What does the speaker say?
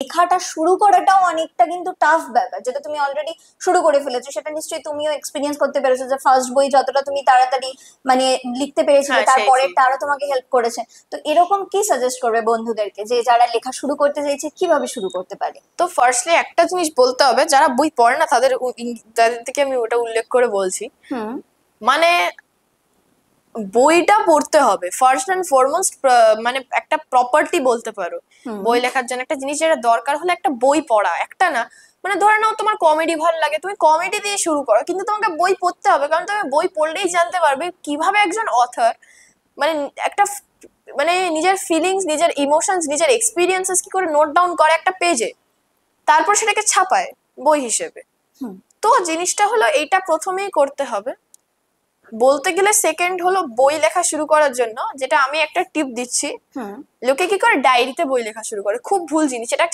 লেখাটা শুরু করাটাও অনেকটা কিন্তু টাফ ব্যাপার, যেটা তুমি অলরেডি শুরু করে ফেলেছো, সেটা নিশ্চয়ই তুমিও এক্সপিরিয়েন্স করতে পেরেছো যে ফার্স্ট বই যতটা তুমি তাড়াতাড়ি মানে লিখতে পেরেছিলে, হ্যাঁ, সেই তারপরে সেই তারও তোমাকে হেল্প করেছে। তো এরকম কি সাজেস্ট করবে বন্ধুদেরকে যে যারা লেখা শুরু করতে চাইছে কিভাবে শুরু করতে পারে? তো ফার্স্টলি একটা জিনিস বলতে হবে, যারা বই পড়ে না তাদের থেকে আমি ওটা উল্লেখ করে বলছি। হুম। মানে বইটা পড়তে হবে ফার্স্ট অ্যান্ড ফরমোস্ট, মানে একটা প্রপার্টি বলতে পারো। হুম। বই লেখার জন্য একটা জিনিস যেটা দরকার হলে একটা বই পড়া, একটা না। মানে ধরে নাও তোমার কমেডি ভালো লাগে, তুমি কমেডি দিয়ে শুরু করো, কিন্তু তোমাকে বই পড়তে হবে, কারণ তুমি বই পড়লেই জানতে পারবে কিভাবে একজন অথর মানে একটা মানে নিজের ফিলিংস, নিজের ইমোশনস, নিজের এক্সপিরিয়েন্সেস কি করে নোট ডাউন করে একটা পেজে, তারপর সেটাকে ছাপায় বই হিসেবে। হুম। তো জিনিসটা হলো এইটা প্রথমেই করতে হবে। বলতে গেলে সেকেন্ড হলো বই লেখা শুরু করার জন্য, যেটা আমি একটা টিপ দিচ্ছি। হুম। লোকে কি করে ডায়েরিতে বই লেখা শুরু করে, খুব ভুল জিনিস এটা।